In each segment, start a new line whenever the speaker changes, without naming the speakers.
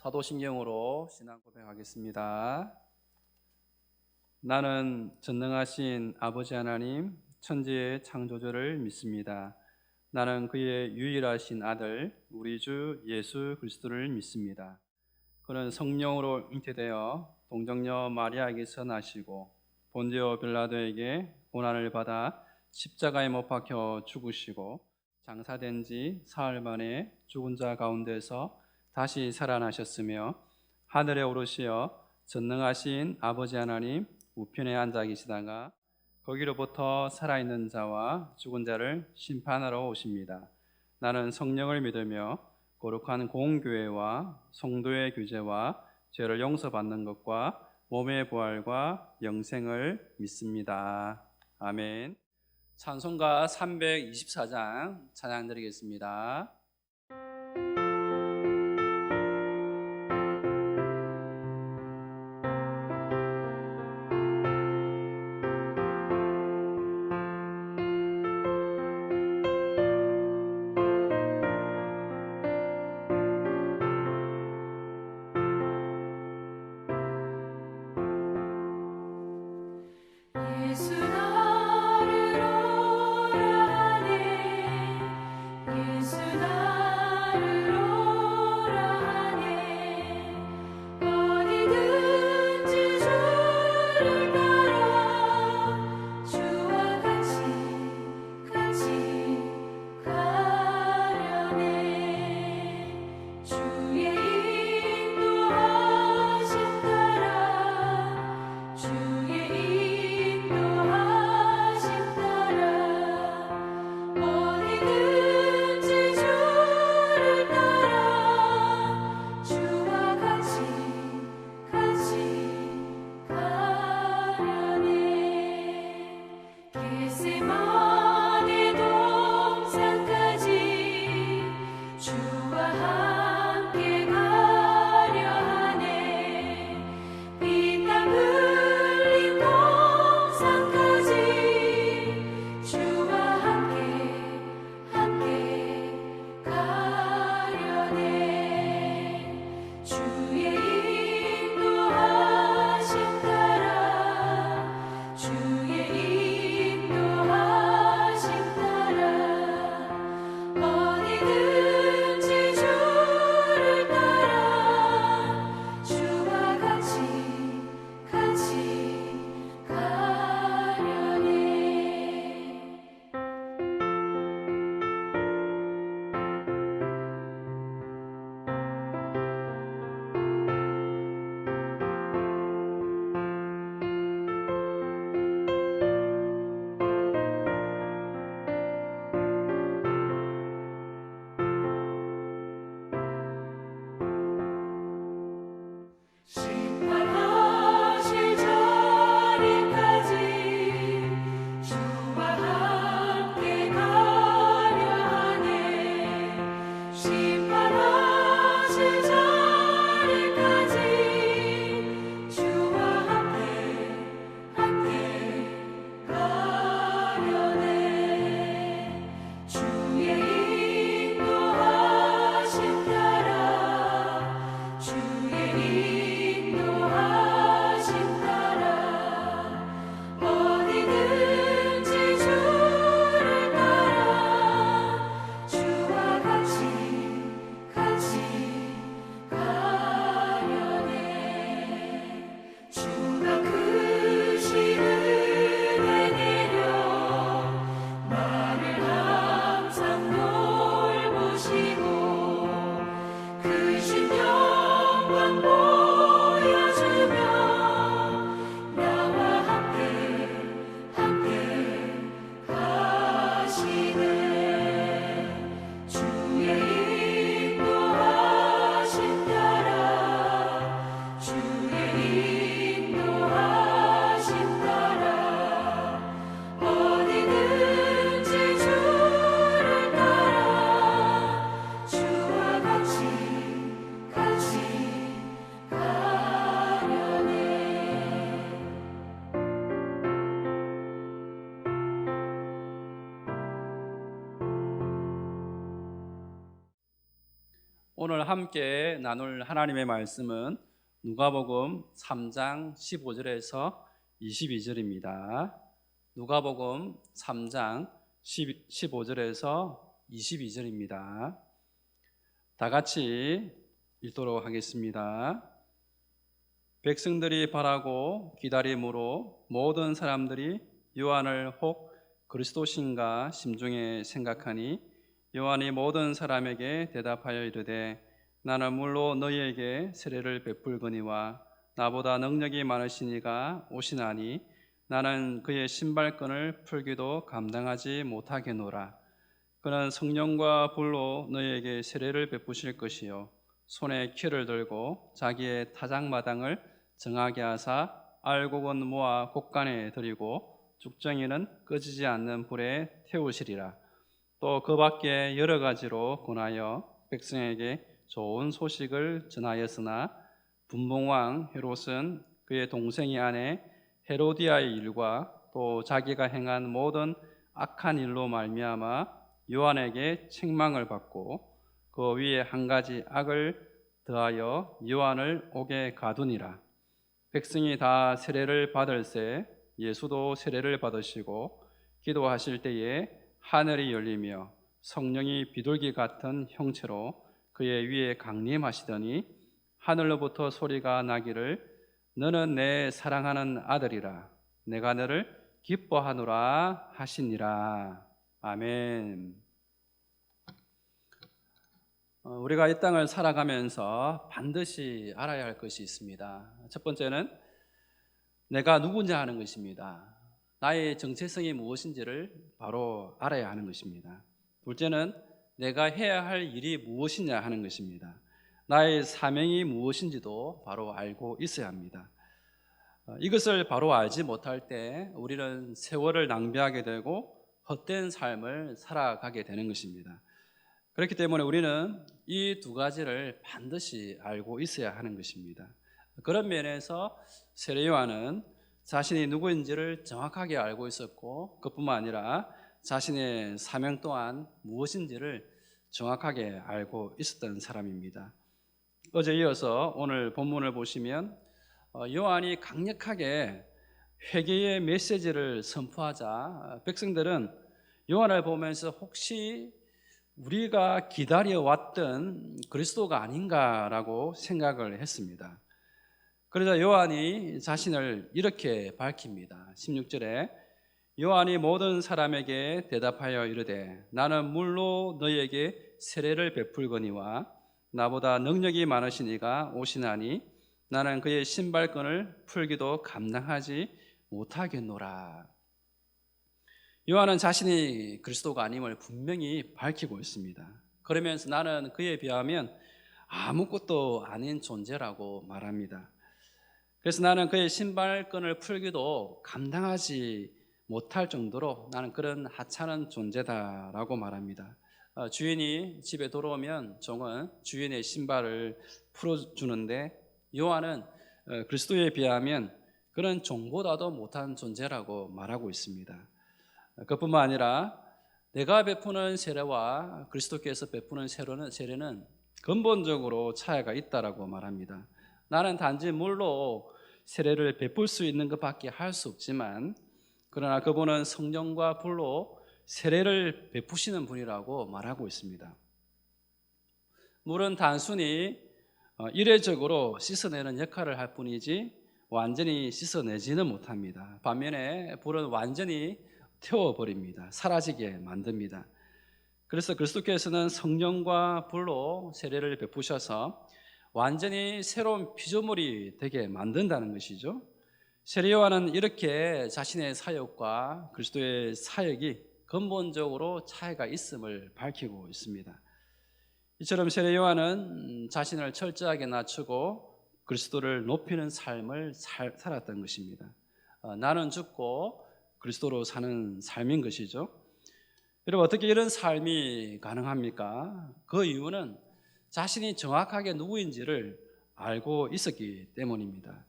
사도신경으로 신앙 고백하겠습니다. 나는 전능하신 아버지 하나님, 천지의 창조주를 믿습니다. 나는 그의 유일하신 아들, 우리 주 예수 그리스도를 믿습니다. 그는 성령으로 잉태되어 동정녀 마리아에게서 나시고 본디오 빌라도에게 고난을 받아 십자가에 못 박혀 죽으시고 장사된 지 사흘 만에 죽은 자 가운데서 다시 살아나셨으며 하늘에 오르시어 전능하신 아버지 하나님 우편에 앉아 계시다가 거기로부터 살아있는 자와 죽은 자를 심판하러 오십니다. 나는 성령을 믿으며 거룩한 공교회와 성도의 교제와 죄를 용서받는 것과 몸의 부활과 영생을 믿습니다. 아멘. 찬송가 324장 찬양 드리겠습니다.
겟세마네
오늘 함께 나눌 하나님의 말씀은 누가복음 3장 15절에서 22절입니다. 누가복음 3장 15절에서 22절입니다. 다 같이 읽도록 하겠습니다. 백성들이 바라고 기다림으로 모든 사람들이 요한을 혹 그리스도신가 심중에 생각하니 요한이 모든 사람에게 대답하여 이르되 나는 물로 너희에게 세례를 베풀거니와 나보다 능력이 많으시니가 오시나니 나는 그의 신발끈을 풀기도 감당하지 못하겠노라. 그는 성령과 불로 너희에게 세례를 베푸실 것이요 손에 키를 들고 자기의 타작마당을 정하게 하사 알곡은 모아 곡간에 들이고 죽정이는 꺼지지 않는 불에 태우시리라. 또 그 밖에 여러 가지로 권하여 백성에게 좋은 소식을 전하였으나 분봉왕 헤롯은 그의 동생의 아내 헤로디아의 일과 또 자기가 행한 모든 악한 일로 말미암아 요한에게 책망을 받고 그 위에 한 가지 악을 더하여 요한을 옥에 가두니라. 백성이 다 세례를 받을새 예수도 세례를 받으시고 기도하실 때에 하늘이 열리며 성령이 비둘기 같은 형체로 그의 위에 강림하시더니 하늘로부터 소리가 나기를 너는 내 사랑하는 아들이라 내가 너를 기뻐하노라 하시니라. 아멘. 우리가 이 땅을 살아가면서 반드시 알아야 할 것이 있습니다. 첫 번째는 내가 누구냐 하는 것입니다. 나의 정체성이 무엇인지를 바로 알아야 하는 것입니다. 둘째는 내가 해야 할 일이 무엇이냐 하는 것입니다. 나의 사명이 무엇인지도 바로 알고 있어야 합니다. 이것을 바로 알지 못할 때 우리는 세월을 낭비하게 되고 헛된 삶을 살아가게 되는 것입니다. 그렇기 때문에 우리는 이 두 가지를 반드시 알고 있어야 하는 것입니다. 그런 면에서 세례 요한은 자신이 누구인지를 정확하게 알고 있었고 그뿐만 아니라 자신의 사명 또한 무엇인지를 정확하게 알고 있었던 사람입니다. 어제 이어서 오늘 본문을 보시면 요한이 강력하게 회개의 메시지를 선포하자 백성들은 요한을 보면서 혹시 우리가 기다려왔던 그리스도가 아닌가라고 생각을 했습니다. 그러자 요한이 자신을 이렇게 밝힙니다. 16절에 요한이 모든 사람에게 대답하여 이르되 나는 물로 너희에게 세례를 베풀거니와 나보다 능력이 많으시니가 오시나니 나는 그의 신발끈을 풀기도 감당하지 못하겠노라. 요한은 자신이 그리스도가 아님을 분명히 밝히고 있습니다. 그러면서 나는 그에 비하면 아무것도 아닌 존재라고 말합니다. 그래서 나는 그의 신발끈을 풀기도 감당하지 못할 정도로 나는 그런 하찮은 존재다라고 말합니다. 주인이 집에 돌아오면 종은 주인의 신발을 풀어주는데 요한은 그리스도에 비하면 그런 종보다도 못한 존재라고 말하고 있습니다. 그뿐만 아니라 내가 베푸는 세례와 그리스도께서 베푸는 세례는 근본적으로 차이가 있다라고 말합니다. 나는 단지 물로 세례를 베풀 수 있는 것밖에 할 수 없지만 그러나 그분은 성령과 불로 세례를 베푸시는 분이라고 말하고 있습니다. 물은 단순히 이례적으로 씻어내는 역할을 할 뿐이지 완전히 씻어내지는 못합니다. 반면에 불은 완전히 태워버립니다. 사라지게 만듭니다. 그래서 그리스도께서는 성령과 불로 세례를 베푸셔서 완전히 새로운 피조물이 되게 만든다는 것이죠. 세례 요한은 이렇게 자신의 사역과 그리스도의 사역이 근본적으로 차이가 있음을 밝히고 있습니다. 이처럼 세례 요한은 자신을 철저하게 낮추고 그리스도를 높이는 삶을 살았던 것입니다. 나는 죽고 그리스도로 사는 삶인 것이죠. 여러분 어떻게 이런 삶이 가능합니까? 그 이유는 자신이 정확하게 누구인지를 알고 있었기 때문입니다.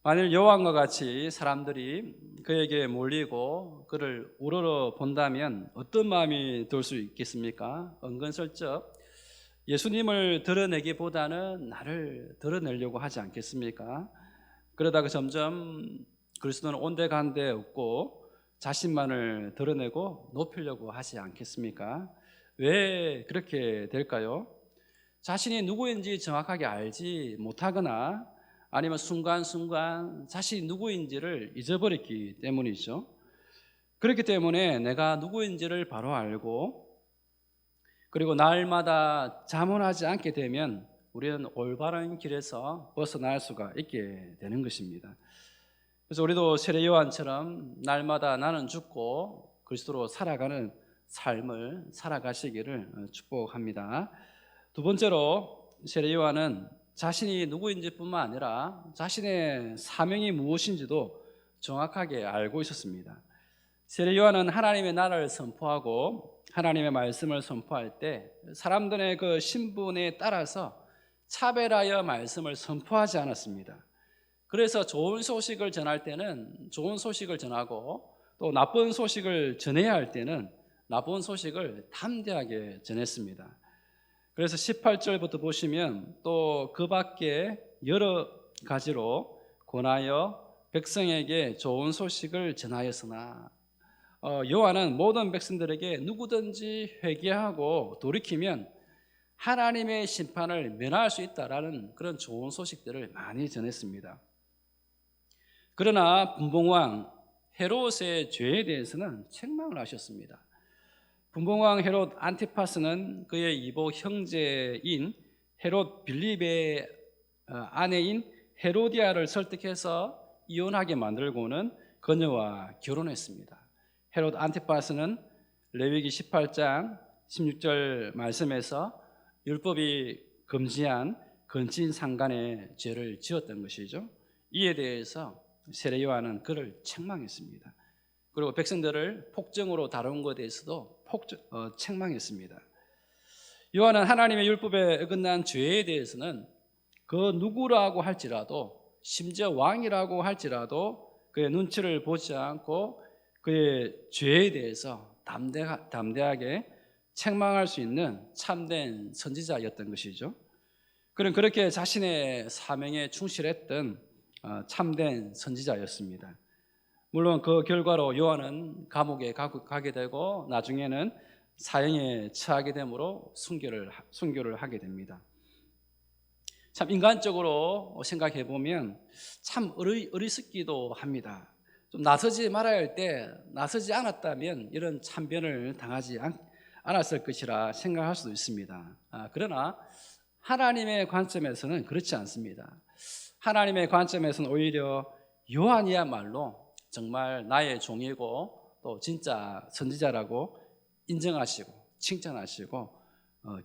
만일 요한과 같이 사람들이 그에게 몰리고 그를 우러러 본다면 어떤 마음이 들 수 있겠습니까? 은근슬쩍 예수님을 드러내기보다는 나를 드러내려고 하지 않겠습니까? 그러다가 점점 그리스도는 온데간데 없고 자신만을 드러내고 높이려고 하지 않겠습니까? 왜 그렇게 될까요? 자신이 누구인지 정확하게 알지 못하거나 아니면 순간순간 자신이 누구인지를 잊어버렸기 때문이죠. 그렇기 때문에 내가 누구인지를 바로 알고 그리고 날마다 자문하지 않게 되면 우리는 올바른 길에서 벗어날 수가 있게 되는 것입니다. 그래서 우리도 세례 요한처럼 날마다 나는 죽고 그리스도로 살아가는 삶을 살아가시기를 축복합니다. 두 번째로 세례 요한은 자신이 누구인지뿐만 아니라 자신의 사명이 무엇인지도 정확하게 알고 있었습니다. 세례 요한은 하나님의 나라를 선포하고 하나님의 말씀을 선포할 때 사람들의 그 신분에 따라서 차별하여 말씀을 선포하지 않았습니다. 그래서 좋은 소식을 전할 때는 좋은 소식을 전하고 또 나쁜 소식을 전해야 할 때는 나쁜 소식을 담대하게 전했습니다. 그래서 18절부터 보시면 또 그 밖에 여러 가지로 권하여 백성에게 좋은 소식을 전하였으나 요한은 모든 백성들에게 누구든지 회개하고 돌이키면 하나님의 심판을 면할 수 있다라는 그런 좋은 소식들을 많이 전했습니다. 그러나 분봉왕 헤롯의 죄에 대해서는 책망을 하셨습니다. 분봉왕 헤롯 안티파스는 그의 이복 형제인 헤롯 빌립의 아내인 헤로디아를 설득해서 이혼하게 만들고는 그녀와 결혼했습니다. 헤롯 안티파스는 레위기 18장 16절 말씀에서 율법이 금지한 근친상간의 죄를 지었던 것이죠. 이에 대해서 세례 요한은 그를 책망했습니다. 그리고 백성들을 폭정으로 다룬 것에 대해서도 책망했습니다. 요한은 하나님의 율법에 어긋난 죄에 대해서는 그 누구라고 할지라도 심지어 왕이라고 할지라도 그의 눈치를 보지 않고 그의 죄에 대해서 담대하게 책망할 수 있는 참된 선지자였던 것이죠. 그는 그렇게 자신의 사명에 충실했던 참된 선지자였습니다. 물론 그 결과로 요한은 감옥에 가게 되고 나중에는 사형에 처하게 되므로 순교를 하게 됩니다. 참 인간적으로 생각해 보면 참 어리석기도 합니다. 좀 나서지 말아야 할 때 나서지 않았다면 이런 참변을 당하지 않았을 것이라 생각할 수도 있습니다. 그러나 하나님의 관점에서는 그렇지 않습니다. 하나님의 관점에서는 오히려 요한이야말로 정말 나의 종이고 또 진짜 선지자라고 인정하시고 칭찬하시고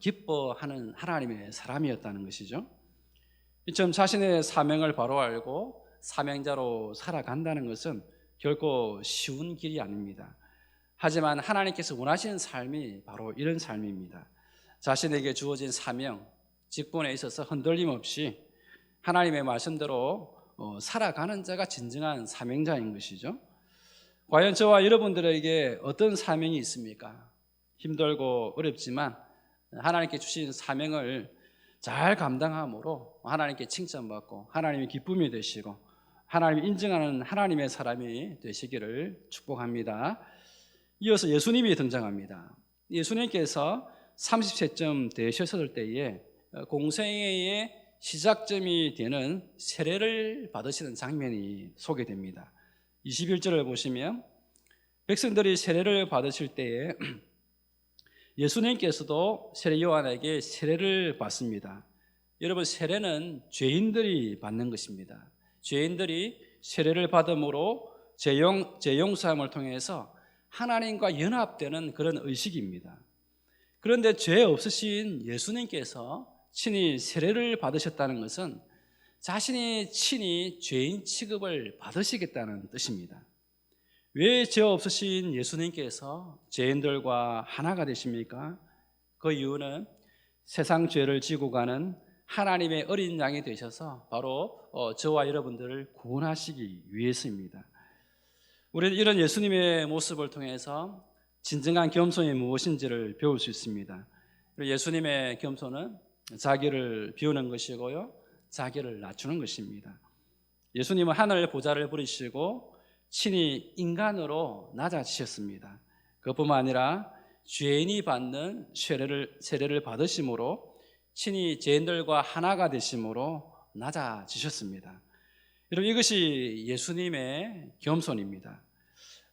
기뻐하는 하나님의 사람이었다는 것이죠. 이처럼 자신의 사명을 바로 알고 사명자로 살아간다는 것은 결코 쉬운 길이 아닙니다. 하지만 하나님께서 원하시는 삶이 바로 이런 삶입니다. 자신에게 주어진 사명, 직분에 있어서 흔들림 없이 하나님의 말씀대로 살아가는 자가 진정한 사명자인 것이죠. 과연 저와 여러분들에게 어떤 사명이 있습니까? 힘들고 어렵지만 하나님께 주신 사명을 잘 감당함으로 하나님께 칭찬받고 하나님의 기쁨이 되시고 하나님이 인정하는 하나님의 사람이 되시기를 축복합니다. 이어서 예수님이 등장합니다. 예수님께서 30세쯤 되셨을 때에 공생애의 시작점이 되는 세례를 받으시는 장면이 소개됩니다. 21절을 보시면 백성들이 세례를 받으실 때에 예수님께서도 세례 요한에게 세례를 받습니다. 여러분, 세례는 죄인들이 받는 것입니다. 죄인들이 세례를 받음으로 죄용서함을 통해서 하나님과 연합되는 그런 의식입니다. 그런데 죄 없으신 예수님께서 친히 세례를 받으셨다는 것은 자신이 친히 죄인 취급을 받으시겠다는 뜻입니다. 왜 죄 없으신 예수님께서 죄인들과 하나가 되십니까? 그 이유는 세상 죄를 지고 가는 하나님의 어린 양이 되셔서 바로 저와 여러분들을 구원하시기 위해서입니다. 우리는 이런 예수님의 모습을 통해서 진정한 겸손이 무엇인지를 배울 수 있습니다. 그리고 예수님의 겸손은 자기를 비우는 것이고요, 자기를 낮추는 것입니다. 예수님은 하늘 보좌를 버리시고 친히 인간으로 낮아지셨습니다. 그뿐만 아니라 죄인이 받는 세례를 받으심으로 친히 죄인들과 하나가 되심으로 낮아지셨습니다. 여러분, 이것이 예수님의 겸손입니다.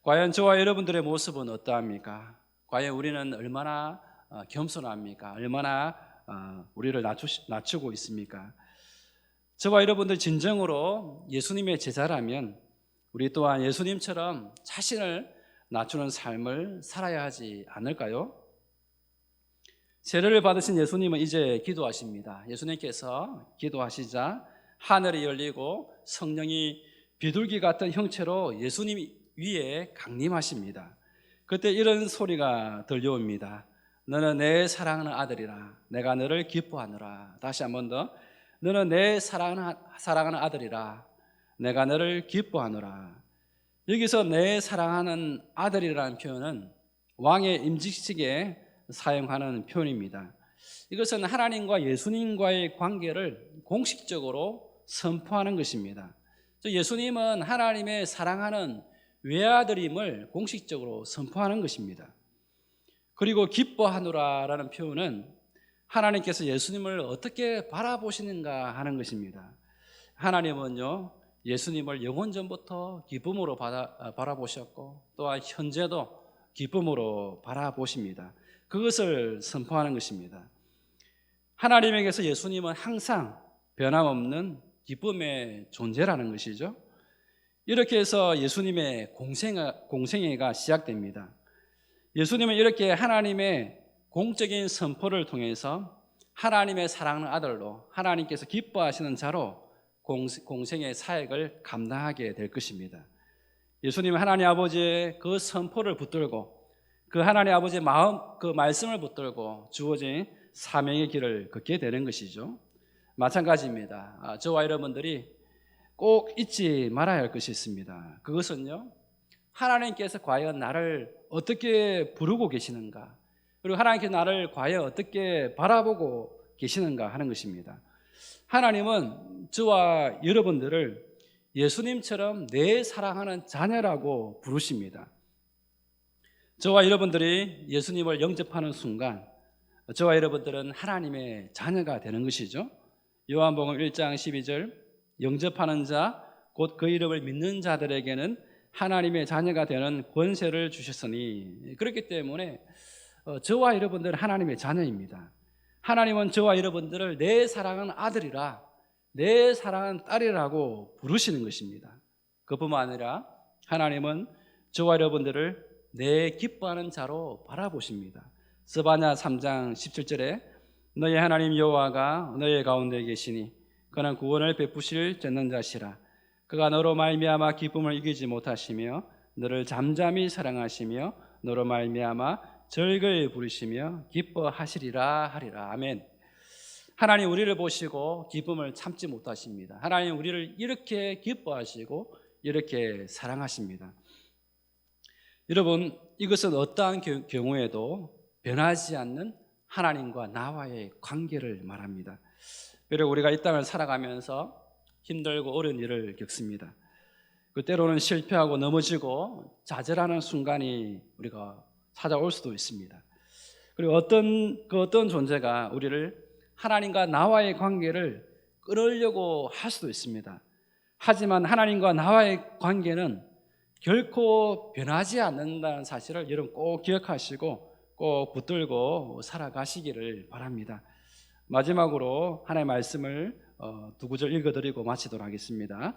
과연 저와 여러분들의 모습은 어떠합니까? 과연 우리는 얼마나 겸손합니까? 얼마나 우리를 낮추고 있습니까? 저와 여러분들 진정으로 예수님의 제자라면 우리 또한 예수님처럼 자신을 낮추는 삶을 살아야 하지 않을까요? 세례를 받으신 예수님은 이제 기도하십니다. 예수님께서 기도하시자 하늘이 열리고 성령이 비둘기 같은 형체로 예수님 위에 강림하십니다. 그때 이런 소리가 들려옵니다. 너는 내 사랑하는 아들이라. 내가 너를 기뻐하노라. 다시 한 번 더. 너는 내 사랑하는 아들이라. 내가 너를 기뻐하노라. 여기서 내 사랑하는 아들이라는 표현은 왕의 임직식에 사용하는 표현입니다. 이것은 하나님과 예수님과의 관계를 공식적으로 선포하는 것입니다. 예수님은 하나님의 사랑하는 외아들임을 공식적으로 선포하는 것입니다. 그리고 기뻐하노라라는 표현은 하나님께서 예수님을 어떻게 바라보시는가 하는 것입니다. 하나님은요, 예수님을 영원 전부터 기쁨으로 바라보셨고 또한 현재도 기쁨으로 바라보십니다. 그것을 선포하는 것입니다. 하나님에게서 예수님은 항상 변함없는 기쁨의 존재라는 것이죠. 이렇게 해서 예수님의 공생애가 시작됩니다. 예수님은 이렇게 하나님의 공적인 선포를 통해서 하나님의 사랑하는 아들로, 하나님께서 기뻐하시는 자로 공생의 사역을 감당하게 될 것입니다. 예수님은 하나님 아버지의 그 선포를 붙들고 그 하나님 아버지의 그 말씀을 붙들고 주어진 사명의 길을 걷게 되는 것이죠. 마찬가지입니다. 저와 여러분들이 꼭 잊지 말아야 할 것이 있습니다. 그것은요, 하나님께서 과연 나를 어떻게 부르고 계시는가, 그리고 하나님께서 나를 과연 어떻게 바라보고 계시는가 하는 것입니다. 하나님은 저와 여러분들을 예수님처럼 내 사랑하는 자녀라고 부르십니다. 저와 여러분들이 예수님을 영접하는 순간 저와 여러분들은 하나님의 자녀가 되는 것이죠. 요한복음 1장 12절, 영접하는 자 곧 그 이름을 믿는 자들에게는 하나님의 자녀가 되는 권세를 주셨으니. 그렇기 때문에 저와 여러분들은 하나님의 자녀입니다. 하나님은 저와 여러분들을 내 사랑하는 아들이라, 내 사랑하는 딸이라고 부르시는 것입니다. 그뿐만 아니라 하나님은 저와 여러분들을 내 기뻐하는 자로 바라보십니다. 스바냐 3장 17절에 너희 하나님 여호와가 너희 가운데 계시니 그는 구원을 베푸실 전능자시라. 그가 너로 말미암아 기쁨을 이기지 못하시며 너를 잠잠히 사랑하시며 너로 말미암아 즐거이 부르시며 기뻐하시리라 하리라. 아멘. 하나님 우리를 보시고 기쁨을 참지 못하십니다. 하나님 우리를 이렇게 기뻐하시고 이렇게 사랑하십니다. 여러분, 이것은 어떠한 경우에도 변하지 않는 하나님과 나와의 관계를 말합니다. 비록 우리가 이 땅을 살아가면서 힘들고 어려운 일을 겪습니다. 때로는 실패하고 넘어지고 좌절하는 순간이 우리가 찾아올 수도 있습니다. 그리고 어떤 존재가 우리를 하나님과 나와의 관계를 끊으려고 할 수도 있습니다. 하지만 하나님과 나와의 관계는 결코 변하지 않는다는 사실을 여러분 꼭 기억하시고 꼭 붙들고 살아가시기를 바랍니다. 마지막으로 하나님의 말씀을 두 구절 읽어드리고 마치도록 하겠습니다.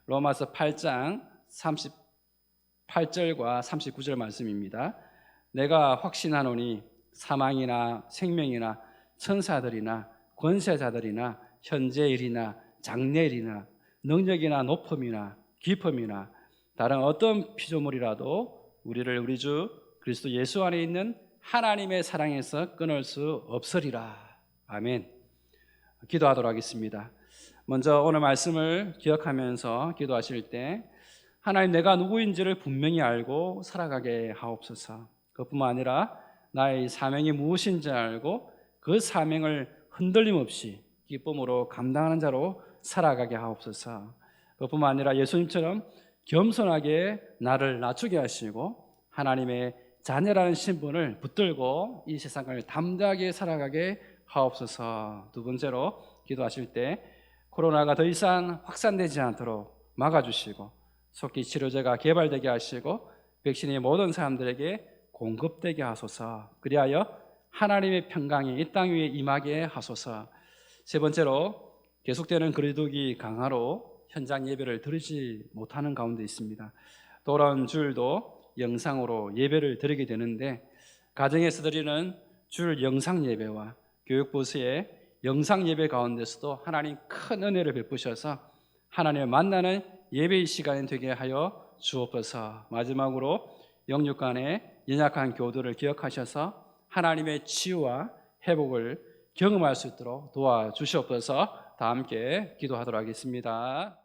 로마서 8장 38절과 39절 말씀입니다. 내가 확신하노니 사망이나 생명이나 천사들이나 권세자들이나 현재일이나 장래일이나 능력이나 높음이나 깊음이나 다른 어떤 피조물이라도 우리를 우리 주 그리스도 예수 안에 있는 하나님의 사랑에서 끊을 수 없으리라. 아멘. 기도하도록 하겠습니다. 먼저 오늘 말씀을 기억하면서 기도하실 때 하나님, 내가 누구인지를 분명히 알고 살아가게 하옵소서. 그뿐만 아니라 나의 사명이 무엇인지 알고 그 사명을 흔들림 없이 기쁨으로 감당하는 자로 살아가게 하옵소서. 그뿐만 아니라 예수님처럼 겸손하게 나를 낮추게 하시고 하나님의 자녀라는 신분을 붙들고 이 세상을 담대하게 살아가게 하옵소서. 두 번째로 기도하실 때 코로나가 더 이상 확산되지 않도록 막아주시고 속히 치료제가 개발되게 하시고 백신이 모든 사람들에게 공급되게 하소서. 그리하여 하나님의 평강이 이 땅 위에 임하게 하소서. 세 번째로 계속되는 거리두기 강화로 현장 예배를 드리지 못하는 가운데 있습니다. 돌아온 주일도 영상으로 예배를 드리게 되는데 가정에서 드리는 주일 영상 예배와 교육부서의 영상 예배 가운데서도 하나님 큰 은혜를 베푸셔서 하나님을 만나는 예배의 시간이 되게 하여 주옵소서. 마지막으로 영육간의 연약한 교우들을 기억하셔서 하나님의 치유와 회복을 경험할 수 있도록 도와주시옵소서. 다 함께 기도하도록 하겠습니다.